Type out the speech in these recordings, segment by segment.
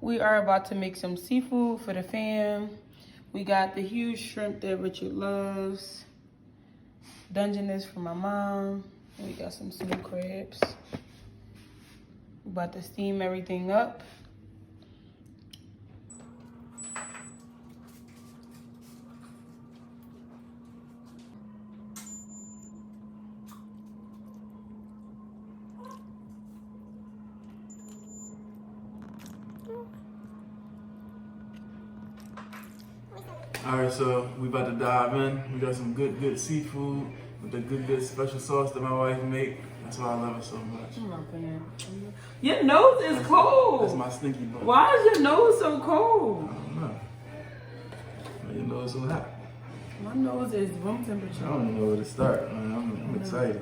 We are about to make some seafood for the fam. We got the huge shrimp that Richard loves. Dungeness for my mom. And we got some snow crabs. We're about to steam everything up. All right, so we about to dive in. We got some good seafood with the good special sauce that my wife make. That's why I love it so much. I'm not gonna. Your nose is cold. That's my stinky butt. Why is your nose so cold? I don't know. Why your nose so hot? My nose is room temperature. I don't even know where to start, man. I'm excited.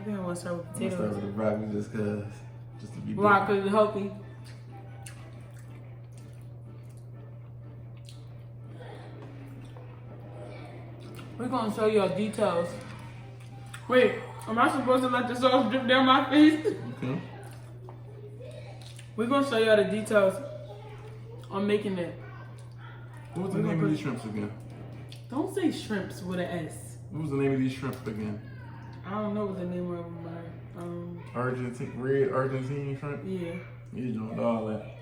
I think I want to start with I'm potatoes. gonna start with the broccoli just to be Broccoli is healthy. We're gonna show you all details. Wait, am I supposed to let the sauce drip down my face? Okay. We're gonna show y'all the details on making it. What was the name of these shrimps again? Don't say shrimps with an S. What was the name of these shrimp again? I don't know what the name of them are. Red Argentine shrimp? Yeah. You doing all that.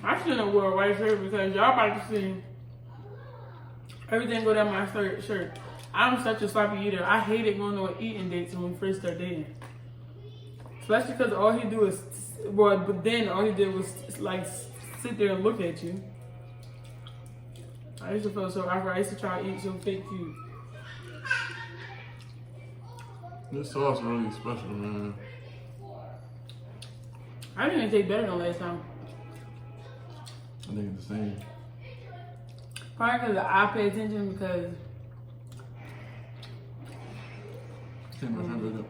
I shouldn't have wore a white shirt because y'all about to see everything go down my shirt. I'm such a sloppy eater. I hated going on eating dates when we first started dating. Especially because all he do is, but then all he did was like sit there and look at you. I used to feel so awkward. I used to try to eat so fake cute. This sauce is really special, man. I think it tastes better than last time. I think it's the same. Probably because I pay attention because Take my shrimp back up.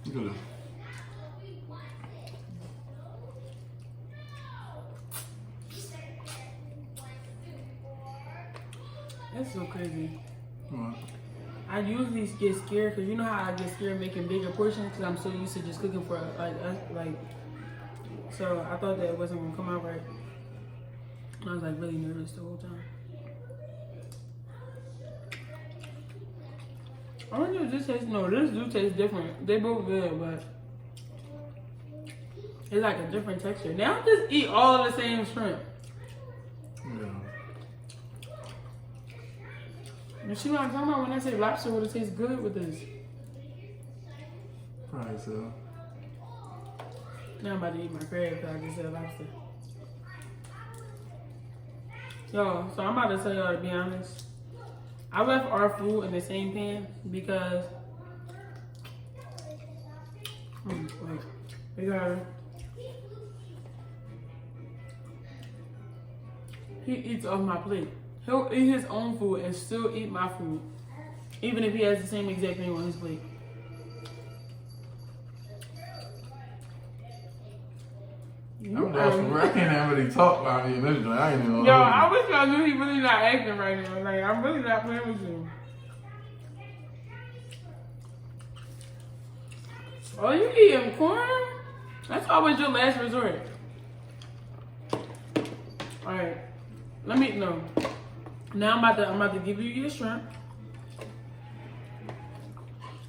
Look at this. that's so crazy. What? I usually get scared because you know how I get scared making bigger portions because I'm so used to just cooking for like. So I thought that it wasn't gonna come out right. I was like really nervous the whole time. I wonder if this tastes, no, this do taste different. They both good, but it's like a different texture. Now I just eat all of the same shrimp. Yeah. You see what I'm talking about when I say lobster would it taste good with this? Probably so. Now I'm about to eat my crab because I just said lobster. Yo, so I'm about to tell y'all to be honest. I left our food in the same pan because he eats off my plate. He'll eat his own food and still eat my food, even if he has the same exact thing on his plate. I'm lost for words. I can't really talk about me in this joint. I ain't even know. Yo, I wish y'all knew he really not acting right now. Like, I'm really not playing with you. Oh, you eating corn? That's always your last resort. Alright. Let me know. Now I'm about to give you your shrimp.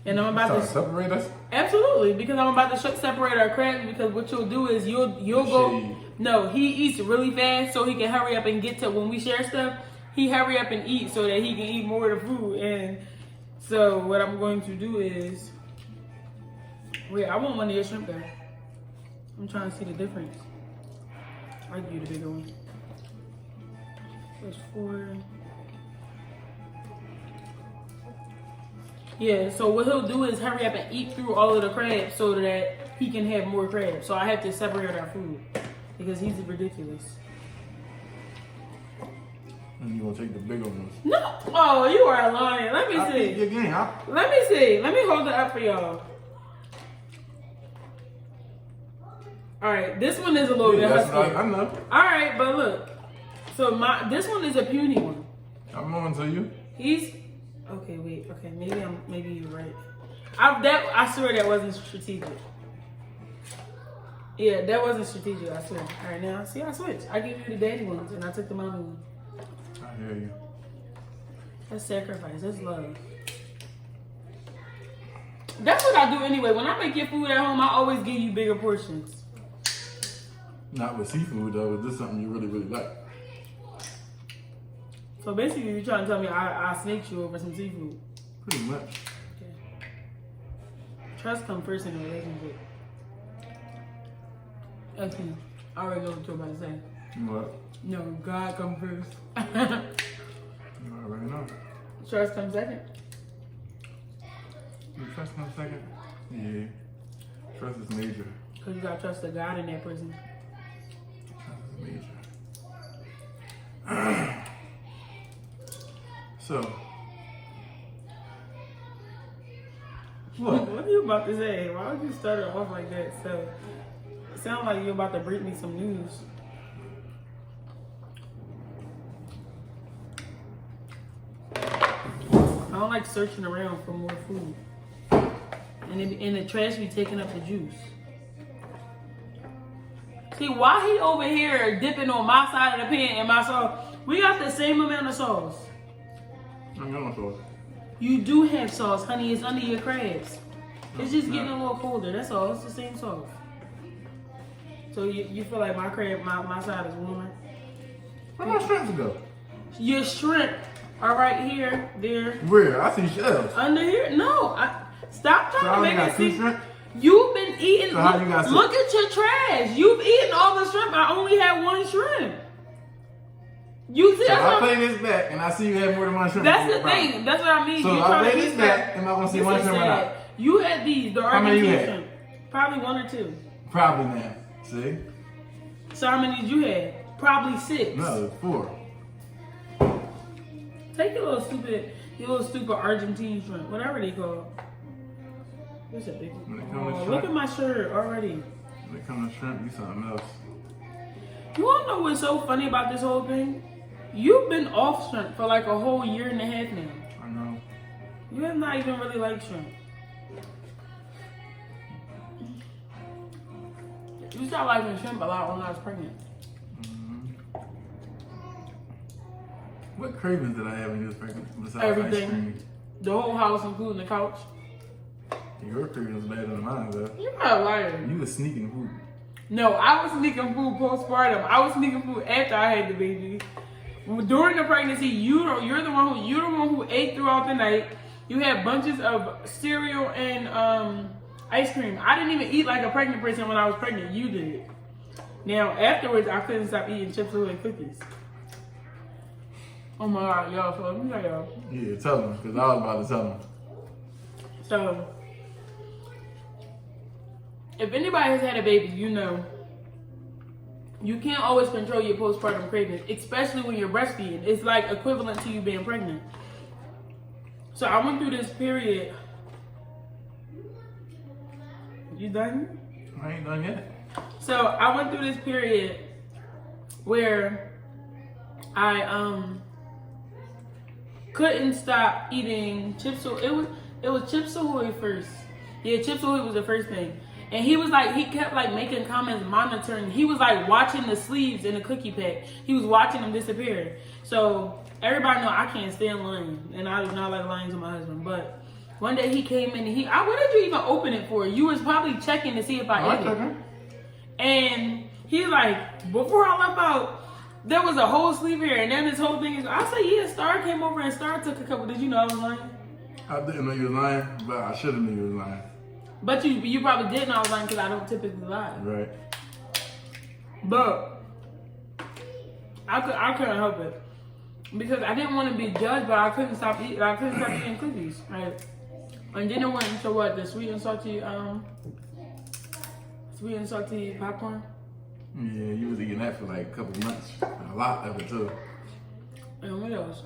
And I'm about to separate us. Absolutely, because I'm about to separate our crabs. Because what you'll do is you'll go. No, he eats really fast, so he can hurry up and get to when we share stuff. He hurry up and eat so that he can eat more of the food. And so what I'm going to do is, wait, I want one of your shrimp though. I'm trying to see the difference. I'll give you the bigger one. That's 4. Yeah, so what he'll do is hurry up and eat through all of the crabs so that he can have more crabs. So I have to separate our food because he's ridiculous. And you gonna take the bigger ones? No, oh, you are lying. Let me see. Your game. Let me see. Let me hold it up for y'all. All right, this one is a little bit husky. I know. All right, but look. So this one is a puny one. I'm on to you. He's okay. Wait. Okay, maybe you're right. I swear that wasn't strategic. Yeah, that wasn't strategic, I swear. All right, now, see, I switched. I gave you the daddy ones, and I took the mommy one. I hear you. That's sacrifice. That's love. That's what I do anyway. When I make your food at home, I always give you bigger portions. Not with seafood, though. Is this something you really, really like? So basically, you're trying to tell me I snaked you over some seafood. Pretty much. Okay. Trust comes first in a relationship. Okay. I already know what you're about to say. What? No, God comes first. You already know. Trust comes second. You trust comes second? Yeah. Trust is major. Because you got to trust the God in that person. Trust is major. So. What? What are you about to say? Why would you start it off like that? So, it sounds like you're about to bring me some news. I don't like searching around for more food. And the trash be taking up the juice. See, why he over here dipping on my side of the pan and my sauce? We got the same amount of sauce. I got no sauce. You do have sauce, honey. It's under your crabs. It's just getting a little colder. That's all. It's the same sauce. So you feel like my crab, my side is warmer? Where my shrimps go? Your shrimp are right here, there. Where? I see shells. Under here? No. Stop So I trying to only make got it two seem. shrimp? You've been eating. So how you got look at your trash. You've eaten all the shrimp. I only had one shrimp. You see, So that's I what play this back and I see you have more than one shrimp. that's the thing. That's what I mean. So You if I trying to play eat this that. back, am I gonna see This one is shrimp or sad. not? You had these, the How many you Argentine had? shrimp. Probably one or two. Probably now. See? So how many did you have? Probably 6. No, 4. Take your little stupid Argentine shrimp, whatever they call. What's that big When it one? comes to Oh, shrimp- look at my shirt already. When it comes to shrimp, you something else. You wanna know what's so funny about this whole thing? You've been off shrimp for like a whole year and a half now. I know. You have not even really liked shrimp. You started liking shrimp a lot when I was pregnant. What cravings did I have when you was pregnant besides Everything. ice cream? The whole house, including the couch. Your cravings was better than mine, though. You're not a liar. You was sneaking food. No, I was sneaking food postpartum. I was sneaking food after I had the baby. During the pregnancy, you're the one who ate throughout the night. You had bunches of cereal and ice cream. I didn't even eat like a pregnant person when I was pregnant. You did. Now afterwards, I couldn't stop eating chips and cookies. Oh my God, y'all! So let me tell y'all. Yeah, tell them, because I was about to tell them. So, if anybody has had a baby, you know, you can't always control your postpartum cravings, especially when you're breastfeeding. It's like equivalent to you being pregnant. So I went through this period. You done? I ain't done yet. So I went through this period where I couldn't stop eating chips. It was Chips Ahoy first. Yeah, Chips Ahoy was the first thing. And he was like, he kept like making comments, monitoring. He was like watching the sleeves in the cookie pack. He was watching them disappear. So everybody know I can't stand lying, and I do not like lying to my husband. But one day he came in and what did you even open it for? You was probably checking to see if I ate it. And he's like, before I left out, there was a whole sleeve here, and then this whole thing is. I said, yeah, Star came over and Star took a couple. Did you know I was lying? I didn't know you was lying, but I should have knew you was lying. But you probably didn't know I was lying because I don't typically lie. Right. But I couldn't help it because I didn't want to be judged, but I couldn't stop eating. I couldn't stop eating cookies. Right? And then it went into what, the sweet and salty popcorn. Yeah, you was eating that for like a couple months. A lot of it too. And what else?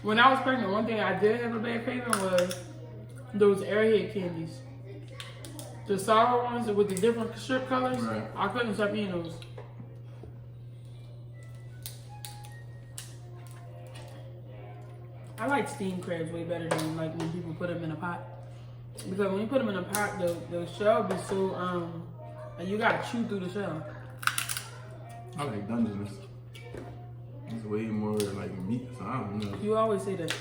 When I was pregnant, one thing I did have a bad craving was those Airhead candies. The sour ones with the different strip colors. Right. I couldn't stop eating those. I like steamed crabs way better than like when people put them in a pot. Because when you put them in a pot, the shell be so like you gotta chew through the shell. I like Dungeness. It's way more like meat, so I don't know. You always say that.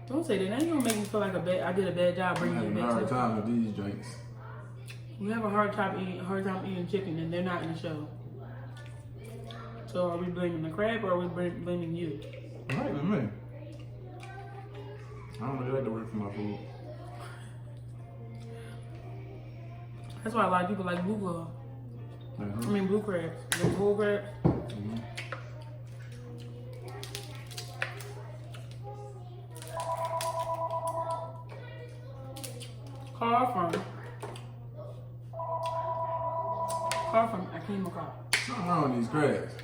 Don't say that. Now you gonna make me feel like I did a bad job bringing I'm it having a back hard to time with these drinks. We have a hard time eating chicken, and they're not in the show. So are we blaming the crab or are we blaming you? Alright with me. I don't really like to work for my food. That's why a lot of people like blue claw. Mm-hmm. I mean blue crabs. The whole crab. Mm-hmm. Call from Akeem McCall. Something wrong with these crabs.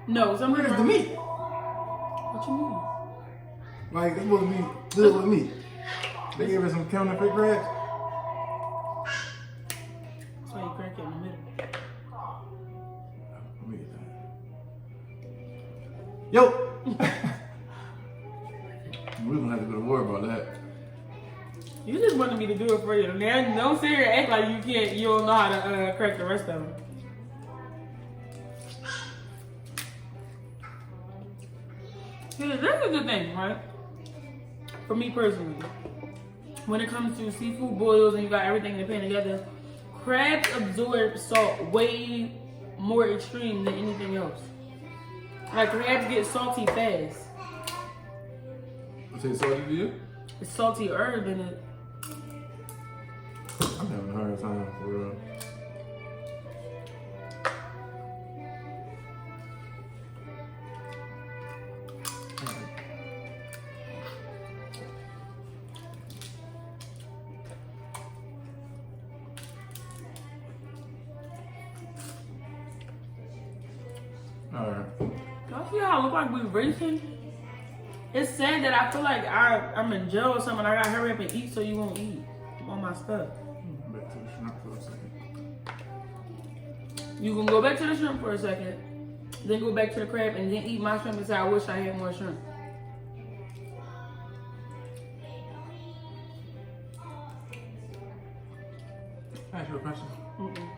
No, something Where's the meat? What you mean? Like, it's supposed to be good with meat. They gave us some counterfeit crabs. That's why you crack it in the middle. Let me get that. Yo! We're gonna have to go to war about that. You just wanted me to do it for you. Now, don't sit here and act like you don't know how to crack the rest of them. Yeah, this is the thing, right? For me personally, when it comes to seafood boils and you got everything in the pan together, crabs absorb salt way more extreme than anything else. Like crabs get salty fast. What's it salty to you? It's saltier than it. I'm having a hard time for real. Alright. Y'all see how I look like we racing? It's sad that I feel like I'm in jail or something. I gotta hurry up and eat so you won't eat all my stuff. Back to the shrimp for a second. You can go back to the shrimp for a second, then go back to the crab, and then eat my shrimp and say, I wish I had more shrimp. Can I ask you a question? Mm-mm.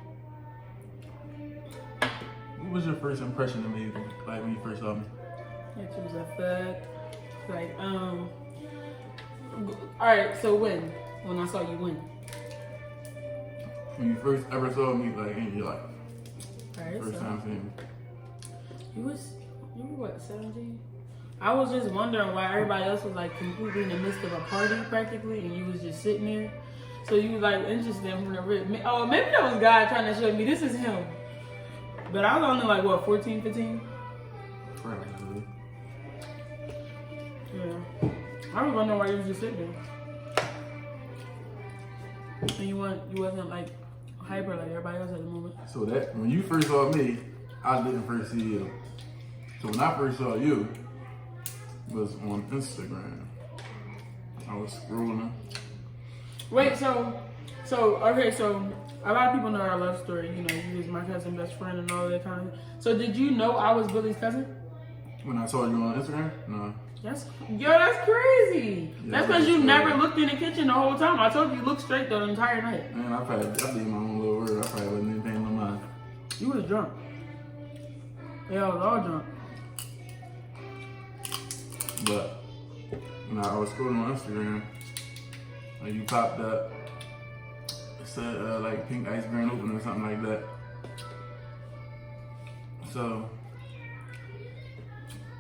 What was your first impression of me, like when you first saw me? It was a thug. Like, alright, so when I saw you when? When you first ever saw me, like in your life. Alright, First time seeing me. You were what, 17? I was just wondering why everybody else was like completely in the midst of a party practically, and you was just sitting there. So you was like interested from the rip. Oh, maybe that was God trying to show me this is him. But I was only like, what, 14, 15? Probably. Yeah. I was wondering why you was just sitting there. And you wasn't like hyper like everybody else at the moment. So that when you first saw me, I didn't first see you. So when I first saw you, it was on Instagram. I was scrolling. Wait, so okay, so a lot of people know our love story. You know, you was my cousin, best friend, and all that kind of. So did you know I was Billy's cousin? When I saw you on Instagram? No. That's crazy. Yeah, that's because you that's never crazy. looked in the kitchen the whole time. I told you look straight the entire night. Man, I did my own little word. I probably wasn't even paying no mind. You was drunk. Yeah, I was all drunk. But when I was scrolling on Instagram, like you popped up, it said like pink ice grand open or something like that. So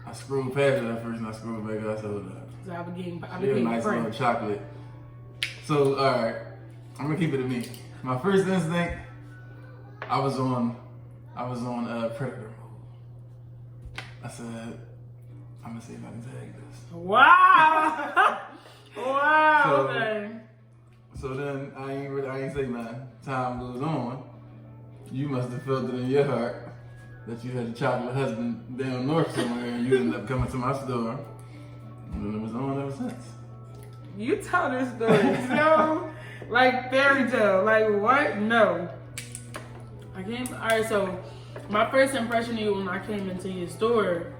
I scrolled past it at first and I scrolled back up. I said, hold up. So I became She had a nice little chocolate. So alright, I'm gonna keep it to me. My first instinct, I was on predator mode. I said, I'm gonna see if I can tag this. Wow. Wow. Okay. So then I ain't say nothing. Time goes on. You must have felt it in your heart that you had a chocolate husband down north somewhere, and you ended up coming to my store. And then it was on ever since. You tell this story so like fairy tale. Like what? No. Alright, so my first impression of you when I came into your store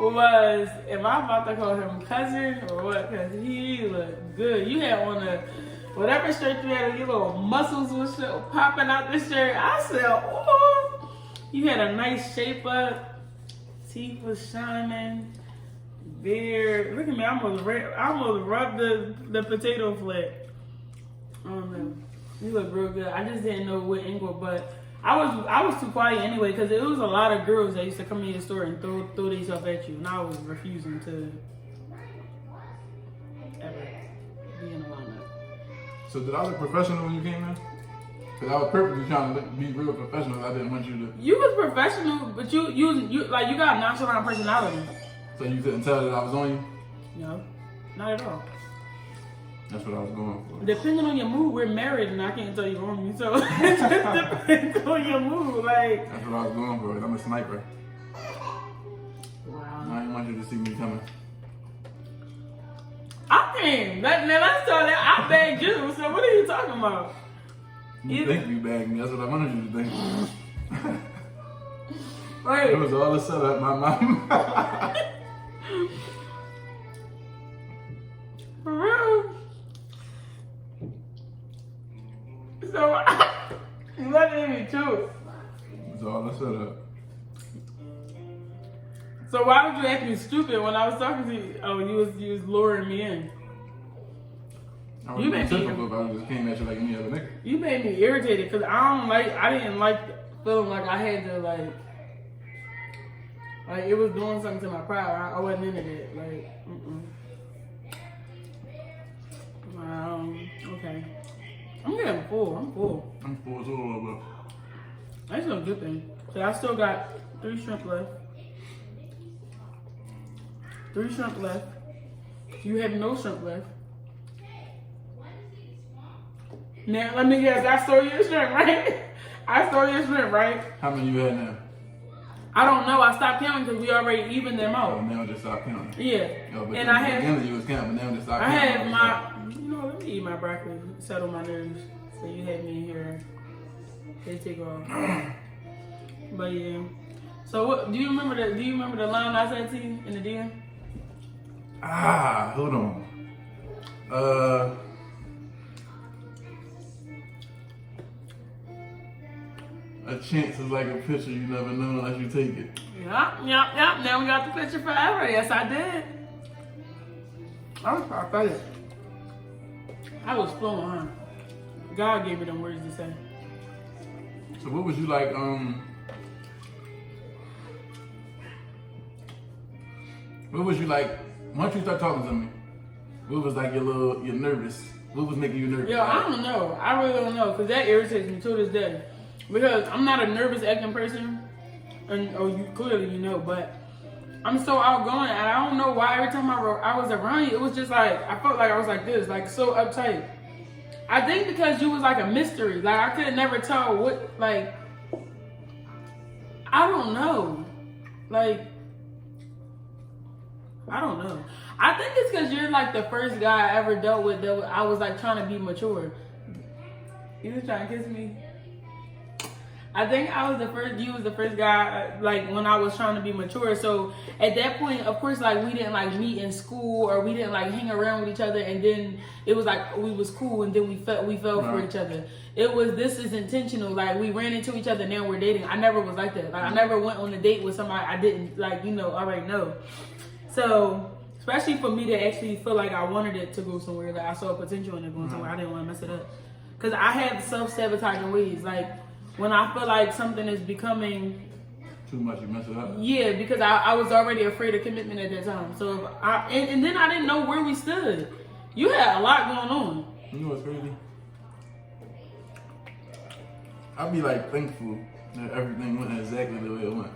was if I'm about to call him cousin or what, because he looked good. You had on a whatever shirt you had, your little muscles was popping out the shirt. I said, oh, you had a nice shape up, teeth was shining, beard. Look at me, I almost rubbed the potato flip. I don't know. You look real good. I just didn't know what angle, but I was too quiet anyway because it was a lot of girls that used to come in your store and throw themselves at you, and I was refusing to ever be in a lineup. So did I look professional when you came in? Because I was purposely trying to be real professional. I didn't want you to. You was professional, but you like you got a nonchalant personality. So you couldn't tell that I was on you? No, not at all. That's what I was going for. Depending on your mood, we're married and I can't tell you on me, so it just depends on your mood. Like that's what I was going for. I'm a sniper. Wow. I didn't want you to see me coming. I came. Let's tell that I begged you. So what are you talking about? You think you bagged me? That's what I wanted you to think. Wait. It was all a setup, my mom. For real? So, you letting me choose. It's all a setup. So why would you act me stupid when I was talking to you? Oh, you was luring me in. I was being typical, but I just came at you like any other nigga. You made me irritated because I didn't like feeling like I had to like it was doing something to my pride. I wasn't into that. Like, okay. I'm getting full. I'm full. I'm full as a little bit. That's a good thing. So I still got 3 shrimp left. 3 shrimp left. You have no shrimp left. Now, let me guess. I stole your shrimp, right? I stole your shrimp, right? How many you had now? I don't know. I stopped counting because we already evened them out. Oh, now just stop counting. Yeah. Oh, but And I had. beginning you was counting, but now just stop I counting. had my. Let me eat my broccoli. Settle my nerves. So you had me in here. They take off. But yeah. So what? Do you remember the line I said to you in the DM? Hold on. A chance is like a picture you never know unless you take it. Yep. Now we got the picture forever. Yes, I did. I was prophetic. I was flowing, huh? God gave me them words to say. So what was you like, what was you like, once you start talking to me, what was like you're nervous? What was making you nervous? Yo, I don't know. I really don't know, because that irritates me to this day. Because I'm not a nervous acting person, and you clearly you know, but I'm so outgoing, and I don't know why every time I was around you, it was just like, I felt like I was like this, like so uptight. I think because you was like a mystery. Like, I could never tell what, like, I don't know. Like, I don't know. I think it's because you're like the first guy I ever dealt with that I was like trying to be mature. You was trying to kiss me? I think you was the first guy, like, when I was trying to be mature. So at that point, of course, like, we didn't like meet in school, or we didn't like hang around with each other, and then it was like we was cool, and then we fell for each other. It was, this is intentional. Like, we ran into each other, now we're dating. I never was like that. Like, I never went on a date with somebody I didn't like, already know. So especially for me to actually feel like I wanted it to go somewhere, like I saw potential in it going somewhere, I didn't want to mess it up. Because I have self-sabotaging ways. Like, when I feel like something is becoming too much, you mess it up. Yeah, because I was already afraid of commitment at that time. So and then I didn't know where we stood. You had a lot going on. You know what's crazy? I'd be like thankful that everything went exactly the way it went.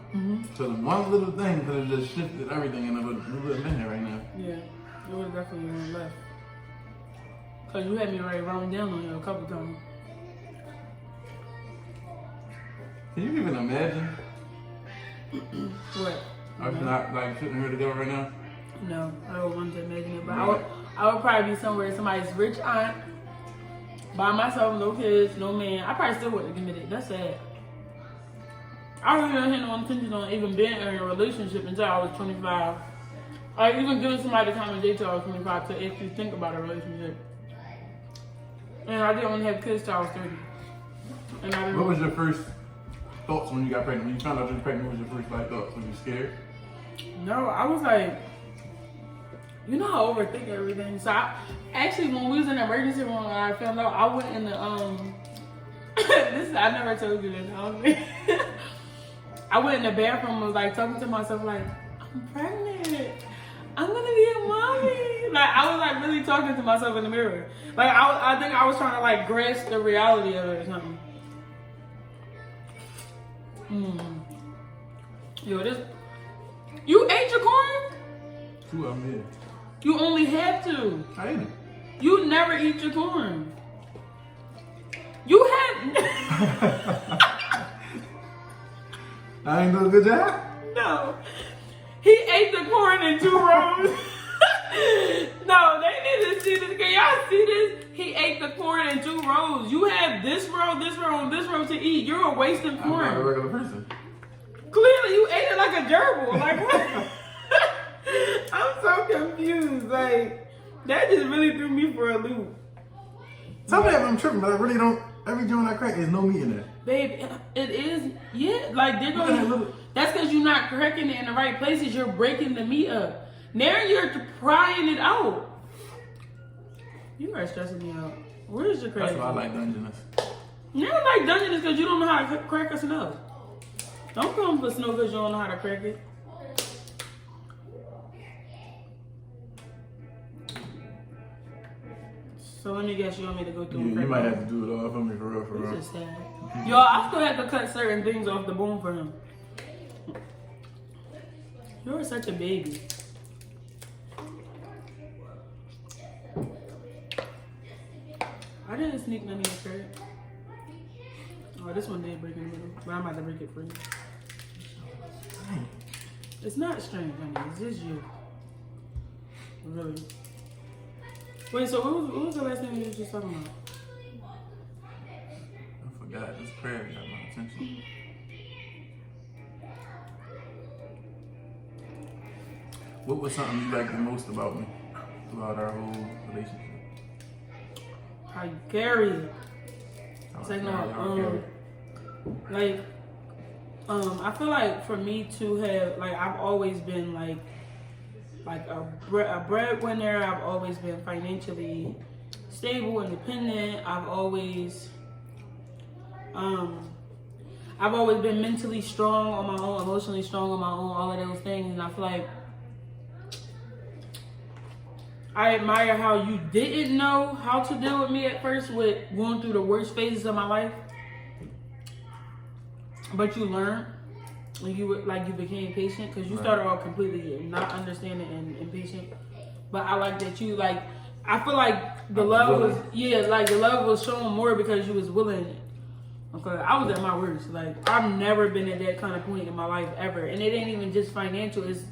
So the one little thing could have just shifted everything, and it would have been here right now. Yeah, it would have definitely been left. Because you had me already round down on you a couple times. Can you even imagine? What? Are you not like sitting here together right now? No, I don't want to imagine it. But I would probably be somewhere, somebody's rich aunt, by myself, no kids, no man. I probably still wouldn't have committed. That's sad. I really didn't have no intention on even being in a relationship until I was 25. Like even giving somebody the time of day till I was 25 to actually think about a relationship. And I didn't want to have kids till I was 30. And I didn't. What was your first thoughts when you got pregnant? When you found out you were pregnant, what was your first thoughts? Was you scared? No, I was like, you know, I overthink everything. So actually, when we was in the emergency room, I found out I went in the I never told you this. I went in the bathroom and was like talking to myself like, I'm pregnant. I'm gonna be a mommy. Like I was like really talking to myself in the mirror. Like I think I was trying to like grasp the reality of it or something. Yo, you ate your corn? 2 of them, yeah. You only had to. I ate it. You never eat your corn. You had. I ain't doing a good job? No. He ate the corn in 2 rows. No, they need to see this. Can y'all see this? He ate the corn in 2 rows. You have this row, and this row to eat. You're wasting corn. I'm not a regular person. Clearly, you ate it like a gerbil. Like what? I'm so confused. Like that just really threw me for a loop. Tell me if I'm tripping, but I really don't. Every joint I crack, there's no meat in there. Babe, it is. Yeah, like they're going. That's because you're not cracking it in the right places. You're breaking the meat up. Now you're prying it out. You are stressing me out. Where's your crack? That's why I like Dungeness. You don't like Dungeness because you don't know how to crack a snow. Don't come for snow because you don't know how to crack it. So let me guess, you want me to go through? Yeah, you might have to do it all for me, for real, for real. This is sad. Yo, I still have to cut certain things off the bone for him. You're such a baby. I didn't sneak none of your shirt. Oh, this one did break in the middle, but I'm about to break it for you. It's not strange, honey. It's just you. Really. Wait, so what was the last thing you were just talking about? I forgot. This prayer got my attention. What was something you liked the most about me throughout our whole relationship? How you carry it. It's like, I feel like for me to have, like, I've always been like a breadwinner. I've always been financially stable, independent. I've always been mentally strong on my own, emotionally strong on my own, all of those things. And I feel like I admire how you didn't know how to deal with me at first with going through the worst phases of my life. But you learned when you became patient because you started off completely not understanding and impatient. But I like that you I feel like the love was shown more because you was willing. Okay, I was at my worst. Like I've never been at that kind of point in my life ever, and it ain't even just financial. It's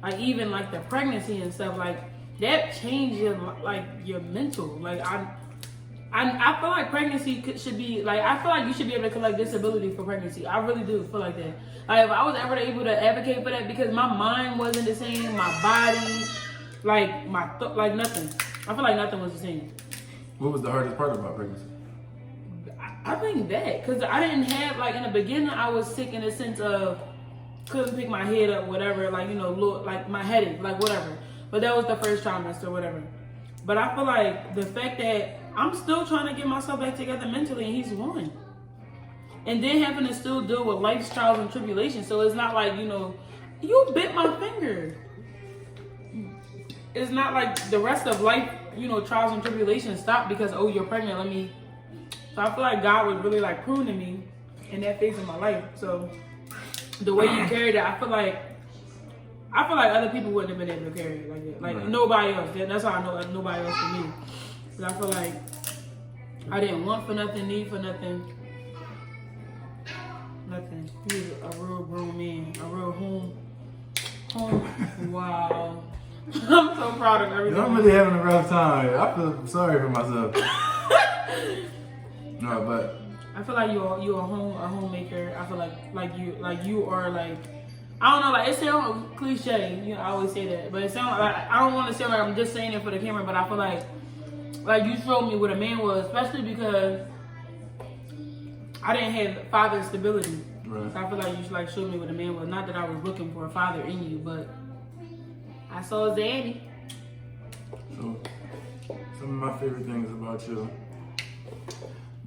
like even like the pregnancy and stuff like that changed your mental. Like I feel like pregnancy should be like I feel like you should be able to collect disability for pregnancy. I really do feel like that. Like if I was ever able to advocate for that because my mind wasn't the same, my body, like nothing. I feel like nothing was the same. What was the hardest part about pregnancy? I think that because I didn't have in the beginning I was sick in the sense of couldn't pick my head up, whatever. Like my headache, like whatever. But that was the first trimester, whatever. But I feel like the fact that I'm still trying to get myself back together mentally, and he's one. And then having to still deal with life's trials and tribulations. So it's not like, you bit my finger. It's not like the rest of life, trials and tribulations stop because, you're pregnant, So I feel like God was really pruning me in that phase of my life. So the way you carried it, I feel like other people wouldn't have been able to carry it like that. Like nobody else. That's how I know nobody else for me. But I feel like I didn't want for nothing, need for nothing. Nothing. He was a real grown man. A real home. Wow. I'm so proud of everything. I'm really having a rough time. I feel sorry for myself. No, but I feel like you're a homemaker. I feel like you are like, I don't know, like it sounds cliche. You know, I always say that, but it sounds like I don't want to sound like I'm just saying it for the camera. But I feel like you showed me what a man was, especially because I didn't have father stability. Right. So I feel like you like showed me what a man was. Not that I was looking for a father in you, but I saw his daddy. So, some of my favorite things about you,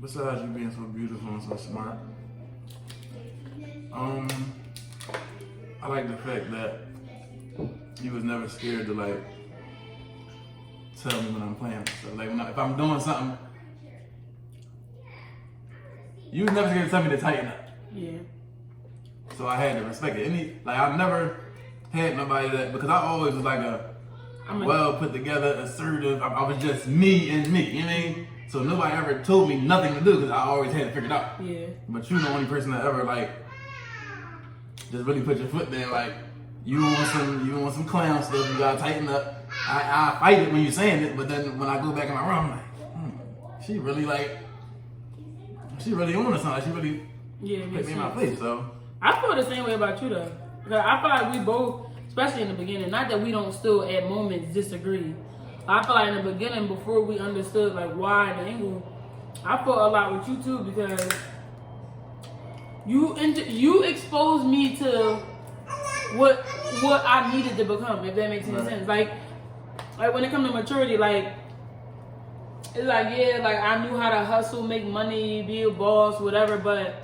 besides you being so beautiful and so smart, I like the fact that you was never scared to like tell me when I'm playing. So like if I'm doing something, you was never scared to tell me to tighten up. Yeah. So I had to respect it. I've never had nobody that, because I always was like well put together, assertive. I was just me and me, you know what I mean? So nobody ever told me nothing to do because I always had it figured out. Yeah. But you're the only person that ever like just really put your foot there. Like you want some clown stuff, you gotta tighten up. I fight it when you're saying it, but then when I go back in my room, I'm like, she really on to something. She really put me in my place. So I feel the same way about you though. Because I feel like we both, especially in the beginning, not that we don't still at moments disagree. I feel like in the beginning, before we understood like why and the angle, I felt a lot with you too because you exposed me to what I needed to become, if that makes any sense. Like when it comes to maturity, like it's like I knew how to hustle, make money, be a boss, whatever, but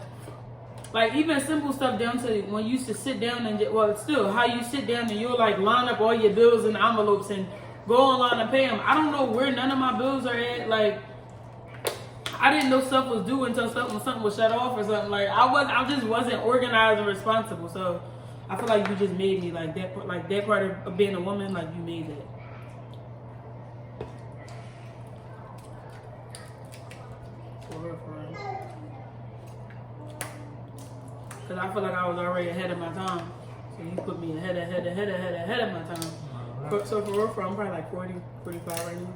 like even simple stuff down to when you used to sit down and how you sit down and you'll like line up all your bills in envelopes and go online and pay them. I don't know where none of my bills are at. Like I didn't know stuff was due until something was shut off or something. Like I just wasn't organized and responsible. So I feel like you just made me like that part of being a woman. Like you made that. For real. Cause I feel like I was already ahead of my time. So you put me ahead of my time. So for real, I'm probably like 40, 45 right now.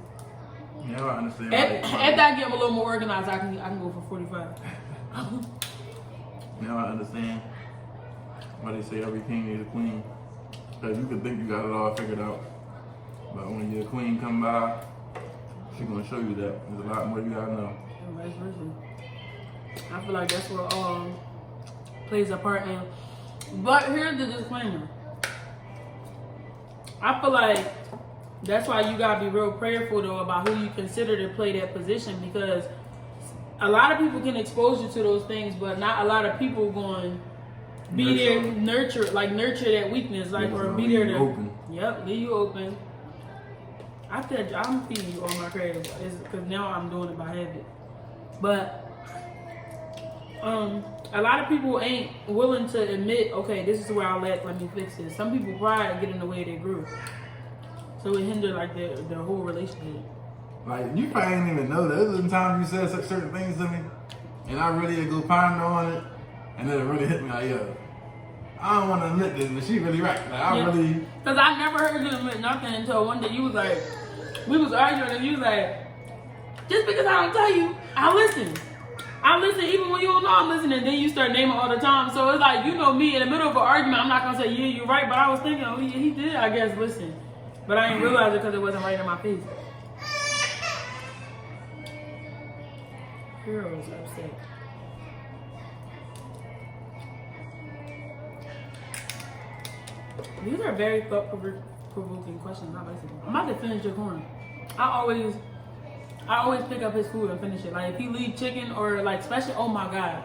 yeah, I understand. After I get a little more organized, I can go for 45. Now I understand why they say every king needs a queen. Because you can think you got it all figured out, but when your queen come by, she's gonna show you that there's a lot more you gotta know. And vice versa. I feel like that's what plays a part in. But here's the disclaimer. I feel like that's why you gotta be real prayerful though about who you consider to play that position, because a lot of people can expose you to those things, but not a lot of people going be there, nurture that weakness, like or be there to open. Yep, leave you open. I'm feeding you all my credit because now I'm doing it by habit. But a lot of people ain't willing to admit, okay, this is where I lack, let me fix this. Some people pride get in the way of their growth. So it hindered like their whole relationship. Like you probably didn't even know that. There's been times you said such certain things to me, and I really go ponder on it, and then it really hit me like, yo, I don't want to admit this, but she really right. Like I really. Because I never heard you admit nothing until one day you was like, we was arguing and you was like, just because I don't tell you, I listen. I listen even when you don't know I'm listening. Then you start naming all the time. So it's like, you know me, in the middle of an argument, I'm not going to say, yeah, you're right. But I was thinking, oh, yeah, he did, I guess, listen. But I didn't realize it because it wasn't right in my face. Heroes upset. These are very thought-provoking questions. I'm about to finish your corn. I always pick up his food and finish it. Like if he leave chicken or like especially, oh my God,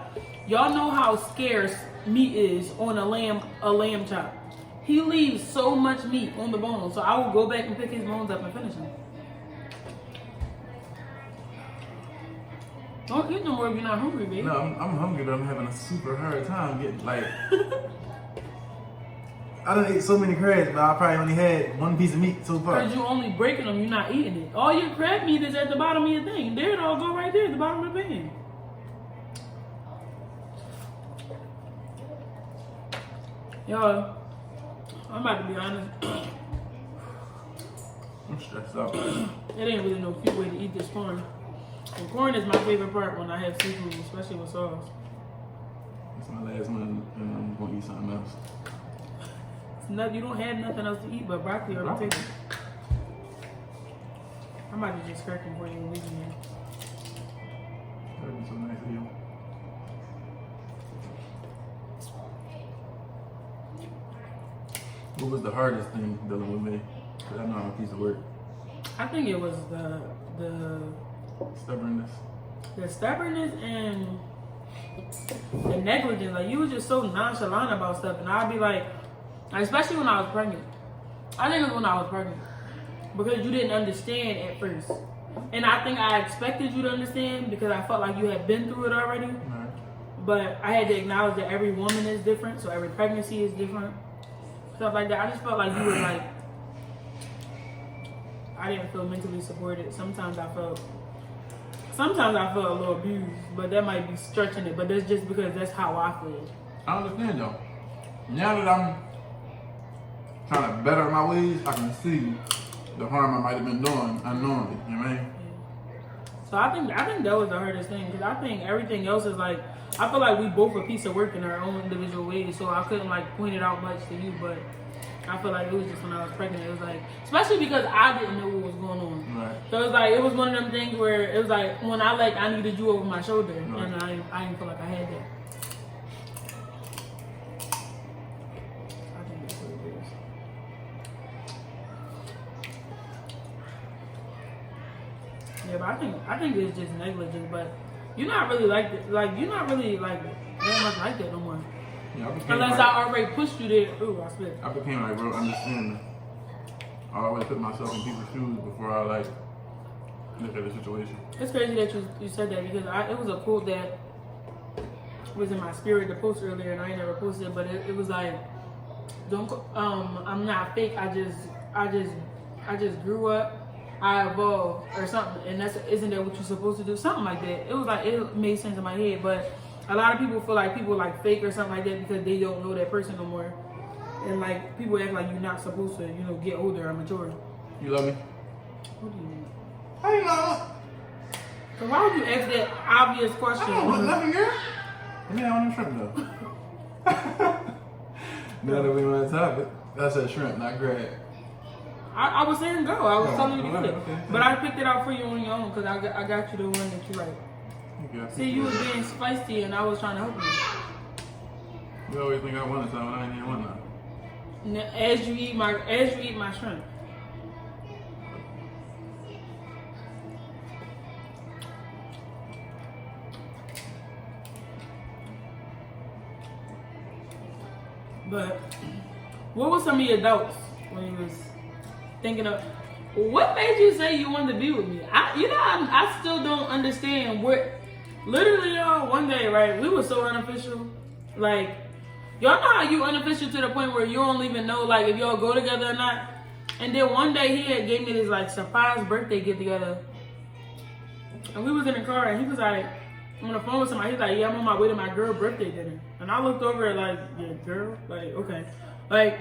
y'all know how scarce meat is on a lamb chop. He leaves so much meat on the bone, so I will go back and pick his bones up and finish them. Don't eat no more if you're not hungry, baby. No, I'm hungry, but I'm having a super hard time getting like. I done ate so many crabs, but I probably only had one piece of meat so far. Because you only breaking them, you're not eating it. All your crab meat is at the bottom of your thing. There it all go right there at the bottom of the pan. Y'all, I'm about to be honest. I'm stressed out. It ain't really no cute way to eat this corn. And corn is my favorite part when I have seafood, especially with sauce. That's my last one, and I'm gonna eat something else. You don't have nothing else to eat but broccoli or potato. I might be just cracking for you and leaving you. That'd be so nice of you. What was the hardest thing dealing with me? Because I know I'm a piece of work. I think it was the Stubbornness. stubbornness and the negligence. Like you were just so nonchalant about stuff, and I'd be like, especially when I was pregnant. I think it was when I was pregnant because you didn't understand at first, and I think I expected you to understand because I felt like you had been through it already. Right. But I had to acknowledge that every woman is different, so every pregnancy is different. Stuff like that. I just felt like you were like, I didn't feel mentally supported. Sometimes I felt a little abused, but that might be stretching it. But that's just because that's how I feel. I understand though. Now that I'm trying to better my ways, I can see the harm I might have been doing unknowingly. You know what I mean? So I think that was the hardest thing because I think everything else is like, I feel like we both a piece of work in our own individual ways. So I couldn't like point it out much to you, but I feel like it was just when I was pregnant. It was like, especially because I didn't know what was going on. Right. So it was like, it was one of them things where it was like, when I needed you over my shoulder, Right. and I didn't feel like I had that. I think that's what it is. Yeah, but I think it's just negligence, but you're not really like very much like that no more. Yeah, Unless I already pushed you there. Ooh, I spit. I became like real understanding. I always put myself in people's shoes before I like look at the situation. It's crazy that you said that because it was a quote that was in my spirit to post earlier, and I ain't never posted it, but it was like, I'm not fake. I just grew up. I evolved or something, and isn't that what you're supposed to do? Something like that. It was like, it made sense in my head, but a lot of people feel like people like fake or something like that because they don't know that person no more, and like people act like you're not supposed to, get older or mature. You love me? What do you mean? I ain't know. So why would you ask that obvious question? I don't know, nothing, girl. Yeah, I want shrimp though. Now that we on that topic, that's a shrimp, not crab. I was saying go. I was telling you to get it. Okay. But I picked it out for you on your own because I got you the one that you like. Okay. See, you was being spicy and I was trying to help you. You always think I wanted something, I ain't even want nothing. Now, as you eat my shrimp. But what were some of your doubts when you was thinking of? What made you say you wanted to be with me? I still don't understand what. Literally, y'all, one day, right? We were so unofficial. Like, y'all know how you unofficial to the point where you don't even know, like, if y'all go together or not. And then one day he had gave me this like surprise birthday get together, and we was in the car, and he was like on the phone with somebody. He's like, "Yeah, I'm on my way to my girl birthday dinner." And I looked over at like, "Yeah, girl, like, okay, like."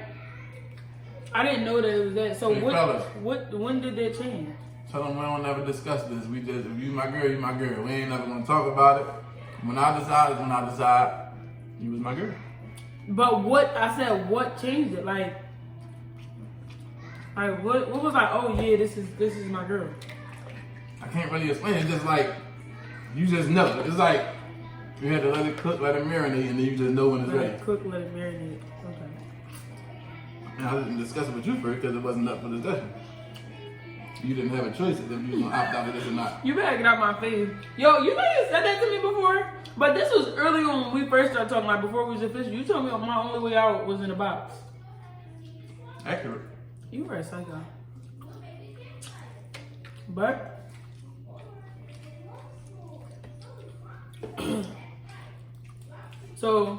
I didn't know that it was that. So Hey, fellas. when did that change? Tell them we don't never discuss this. We just, if you my girl, you my girl. We ain't never gonna talk about it. When I decide is when I decide. You was my girl. But what changed it? Like what was like? Oh yeah, this is my girl. I can't really explain it. It's just like you just know. It's like you had to let it cook, let it marinate, and then you just know when it's Let ready. it cook, let it marinate. Okay. And I didn't discuss it with you first because it wasn't up for discussion. You didn't have a choice if you was gonna opt out of this or not. You better get out my face. Yo, you know you said that to me before, but this was early on when we first started talking. Like before we was official, you told me my only way out was in the box. Accurate. You were a psycho. But so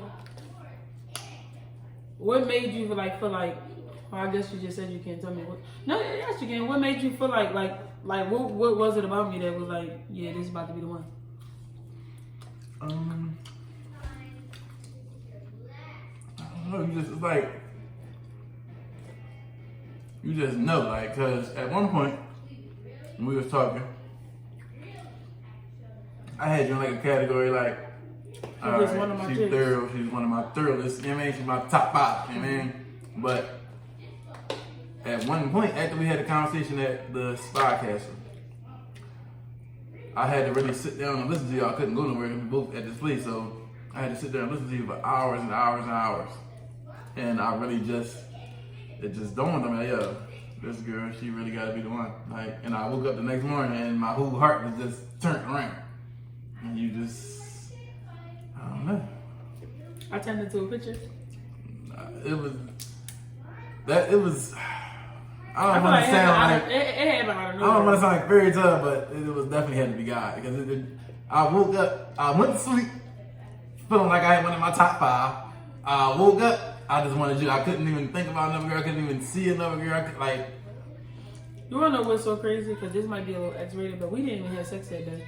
what made you feel like well, I guess you just said you can't tell me what. No, yes you can. What made you feel like what was it about me that was like, yeah, this is about to be the one? I don't know. It's like you just know, like, cause at one point when we was talking, I had you in like a category like, She's one of my she's chicks. thorough, she's one of my thoroughest, you know what I mean? She's my top 5, you know what I mean? But at one point, after we had a conversation at the Spy Castle, I had to really sit down and listen to you. I couldn't go nowhere, we both at this place, so I had to sit there and listen to you for hours and hours and hours. And I really it just dawned on me, yo, this girl, she really gotta be the one. Like, and I woke up the next morning and my whole heart was just turned around. And you just, I don't know. I turned into a picture. It was, I don't want to sound like, it happened out of nowhere. I don't want to sound like fairy tale, but it was definitely had to be God. Because I woke up, I went to sleep, feeling like I had one of my top 5. I woke up, I just wanted you. I couldn't even think about another girl. I couldn't even see another girl. You wanna know what's so crazy? Because this might be a little X-rated, but we didn't even have sex that day.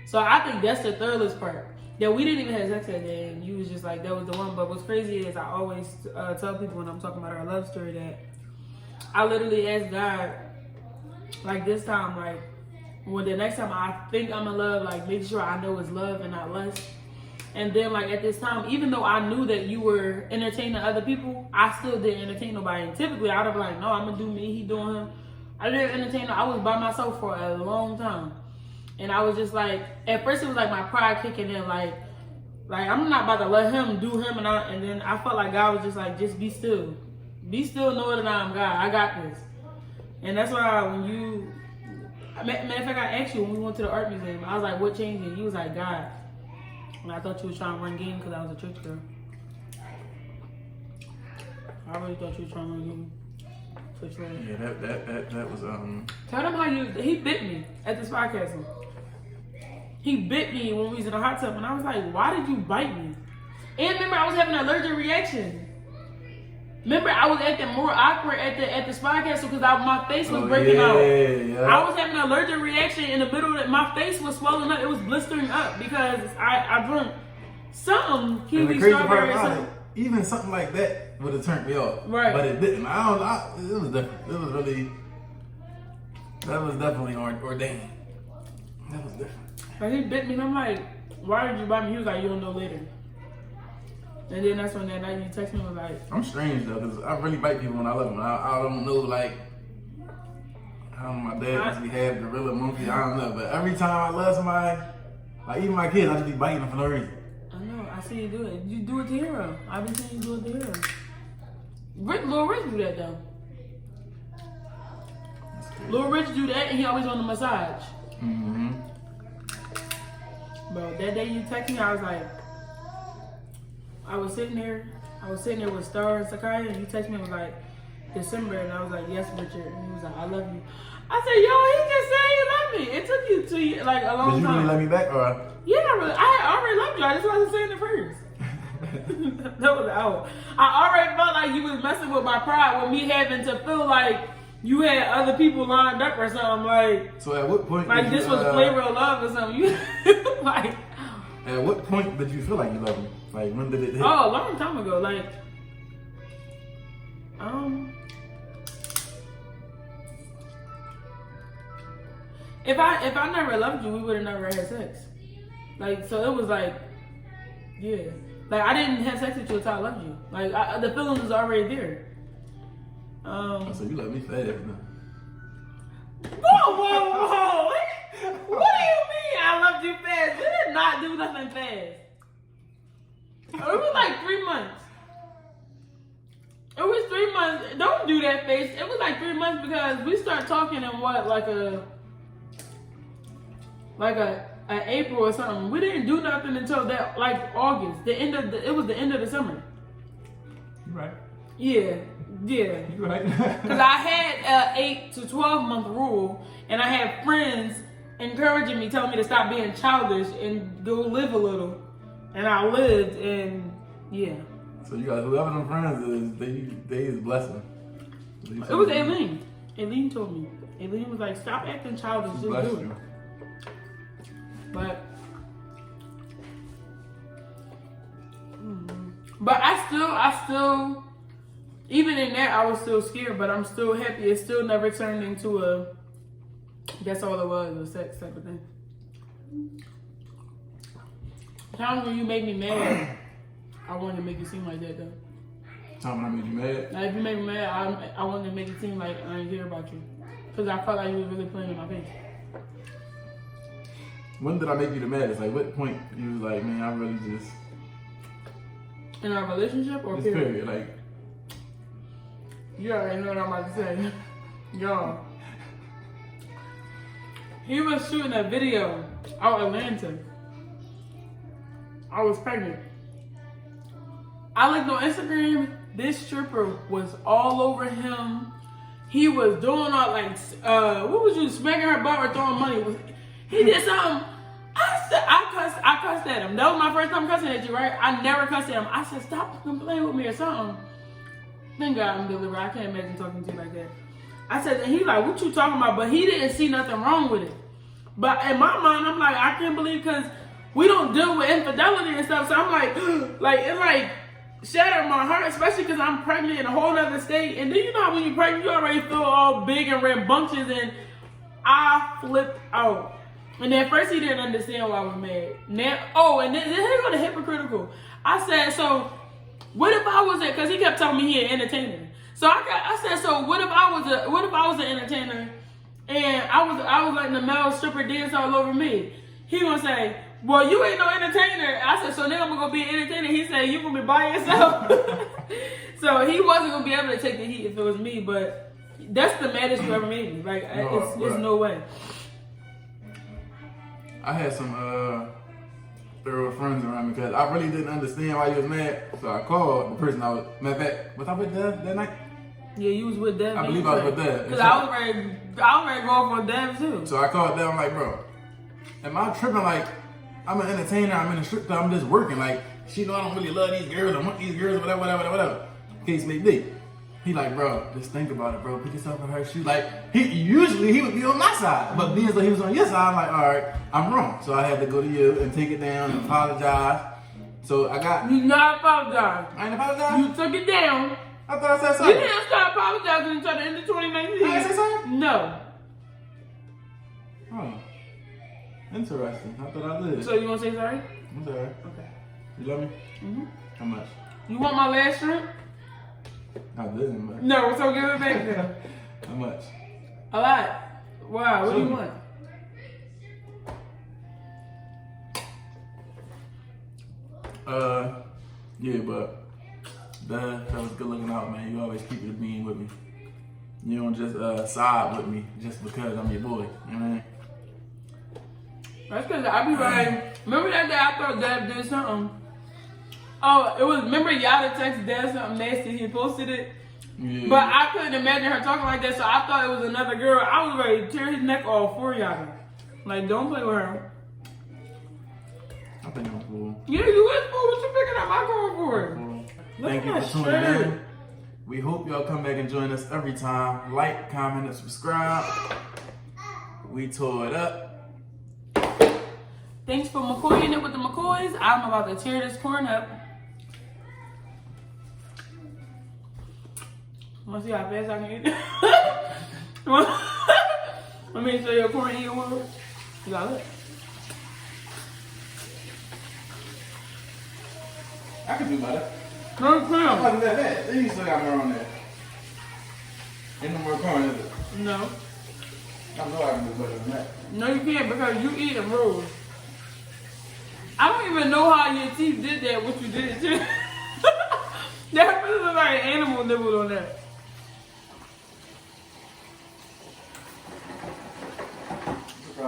So I think that's the thirdest part. That we didn't even have sex that day, and you was just like, that was the one. But what's crazy is I always tell people when I'm talking about our love story that I literally asked God, like this time, like when the next time I think I'm in love, like make sure I know it's love and not lust. And then like at this time, even though I knew that you were entertaining other people, I still didn't entertain nobody. And typically I'd be like, no, I'm gonna do me, he doing him. I didn't entertain, I was by myself for a long time. And I was just like, at first it was like my pride kicking in, like I'm not about to let him do him, and then I felt like God was just like, just be still. Be still, know that I'm God. I got this. And that's why when you, matter of fact, I asked you when we went to the art museum, I was like, what changed it? You was like, God. And I thought you was trying to run game because I was a church girl. I really thought you was trying to run game. yeah, that was, Tell them how he bit me at this podcast. He bit me when we was in the hot tub, and I was like, why did you bite me? And remember, I was having an allergic reaction. Remember, I was acting more awkward at the Spy Castle because my face was breaking out. Yeah. I was having an allergic reaction in the middle of it. My face was swelling up. It was blistering up because I drank some kiwi strawberry. Even something like that would have turned me off. Right. But it didn't. It was different. It was really, that was definitely ordained. That was different. But he bit me, and I'm like, why did you bite me? He was like, you'll know later. And then that's when that night you text me was like, I'm strange though, because I really bite people when I love them. I don't know, like, I don't know, my dad must be half gorilla monkey, I don't know. But every time I love somebody, like even my kids, I just be biting them for no reason. I know, I see you do it. You do it to Hero. I've been seeing you do it to Hero. Lil Rich do that though. Lil Rich do that, and he always on the massage. Mm-hmm. Bro, that day you text me, I was like, I was sitting there with Star and Sakai, and you text me and was like, December, and I was like, yes, Richard. And he was like, I love you. I said, yo, he just said he loved me. It took you 2 years, like a long time. Did you really let me back, or? Yeah, I already loved you. I just wasn't saying it first. That was out. I already felt like you was messing with my pride with me having to feel like you had other people lined up or something. Like, so at what point? Like this was flavor of love or something. You like. At what point did you feel like you loved me? Like when did it hit? Oh, a long time ago. Like, if I never loved you, we would have never had sex. Like, so it was like, yeah. Like, I didn't have sex with you until I loved you. Like, the feeling was already there. So you let me fast now. Whoa. What do you mean I loved you fast? We did not do nothing fast. It was like 3 months. It was 3 months. Don't do that face. It was like 3 months because we started talking in what, like a April or something. We didn't do nothing until that, like August. It was the end of the summer. You right. Yeah. You right. Because I had an 8 to 12 month rule, and I had friends encouraging me, telling me to stop being childish and go live a little. And I lived, and yeah. So you got whoever them friends is, they is blessing. It was Aileen. Aileen told me. Aileen was like, stop acting childish, just do it. But I still, even in that, I was still scared, but I'm still happy. It still never turned into that's all it was, a sex type of thing. Times when you make me mad, I want to make it seem like that though. Time when I made you mad? Like if you make me mad, I want to make it seem like I didn't care about you. Because I felt like you was really playing in my face. When did I make you the maddest? Like what point you was like, man, I really just... In our relationship or Just period, like... You already know what I'm about to say. Y'all. He was shooting a video out in Atlanta. I was pregnant. I looked on Instagram. This stripper was all over him. He was doing all like, what was you, smacking her butt or throwing money? He did something. I cussed at him. That was my first time cussing at you, right? I never cussed at him. I said, stop playing with me or something. Thank God I'm delivered. I can't imagine talking to you like that. I said, and he like, what you talking about? But he didn't see nothing wrong with it. But in my mind, I'm like, I can't believe because we don't deal with infidelity and stuff. So I'm like, it like shattered my heart, especially because I'm pregnant in a whole other state. And then you know how when you're pregnant, you already feel all big and rambunctious, and I flipped out. And then first he didn't understand why I was mad. Now, and then here's what the hypocritical. I said, so what if I was because he kept telling me he an entertainer. So I said, so what if I was an entertainer and I was letting the male stripper dance all over me? He gonna say, well, you ain't no entertainer. I said, so now I'm gonna go be an entertainer. He said, you gonna be by yourself. So he wasn't gonna be able to take the heat if it was me, but that's the maddest you ever made me. Like, it's no way. I had some thorough friends around me because I really didn't understand why you was mad. So I called the person I was mad. Was I with Dev that night? Yeah, you was with Dev. I believe I was with Dev. Because I was ready to go off on Dev too. So I called Dev. I'm like, bro, am I tripping? Like, I'm an entertainer. I'm in a strip club. I'm just working. Like, she know I don't really love these girls. I want these girls. Whatever. Case may be. He like, bro, just think about it, bro. Put yourself in her shoes. Like, he would be on my side, but being so he was on your side, I'm like, all right, I'm wrong. So I had to go to you and take it down and apologize. So I got. You not apologize. I ain't apologize. You took it down. I thought I said something. You didn't start apologizing until the end of 2019. I didn't say something? No. Oh, interesting. I thought I did. So you want to say sorry? I'm sorry. Okay. You love me? Mm-hmm. How much? You want my last shrimp? I didn't, man. No, so give it back then. How much? A lot. Wow, what do you want? Yeah, but that was good looking out, man. You always keep it a bean with me. You don't just side with me just because I'm your boy. You know what I mean? That's because I be like, remember that day I thought Dad did something? Oh, it was, remember Yada texted Dad something nasty, he posted it? Yeah. But I couldn't imagine her talking like that, so I thought it was another girl. I was ready to tear his neck off for Yada. Like, don't play with her. I think I'm cool. Yeah, you is cool. What you picking up my car for? Cool. Look Thank at you that for tuning shirt. in. We hope y'all come back and join us every time. Like, comment, and subscribe. We tore it up. Thanks for Mckoy'N it with the McCoys. I'm about to tear this corn up. Wanna see how fast I can eat it? Let me show you a corn eating one. You got it? I can do better. No, it's not. Other than that, then you still got more on there. Ain't no more corn, is it? No. I know I can do better than that. No, you can't because you eating rolls. I don't even know how your teeth did that, what you did too. That really look like an animal nibbled on that. It's a